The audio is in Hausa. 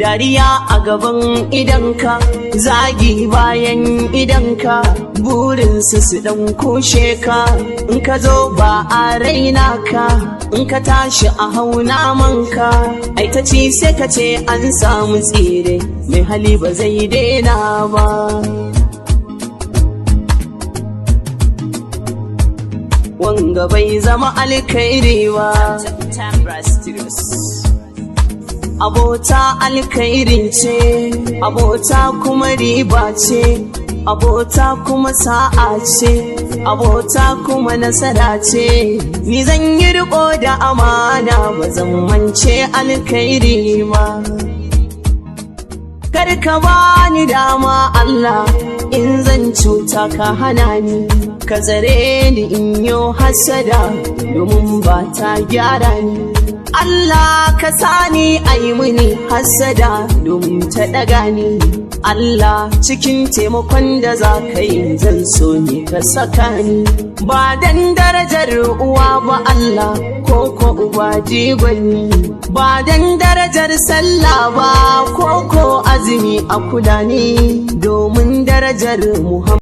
dariya a gaban idanka, zagi bayan idanka, burinsu su dan kushe ka. In ka zo ba a raina ka, in ka tashi a hauna manka, ai ta ci sai ka ce an samu tsire, mai hali ba zai daina ba. Wanga bai zama alkhairi ba. Abota alkhairi ce, abota kuma riba ce, abota kuma sa'a ce, abota kuma nasara ce. Ni zan yi riko da amana, ba zan mance alkhairi ma. Kar ka bani dama Allah, in zan cuta ka hana ni, ka zare ni in yo hasada, domin ba ta gyara ni. Allah ka sani ayi mini hasada, domin ta daga ni. Allah cikin taimakon da za ka yi zan so ne ka saka ni. Ba dan darajar uwa ba Allah, ko uba jigonni, ba dan darajar sallah ba, ko azumi a kula ni, domin darajar Muhammad.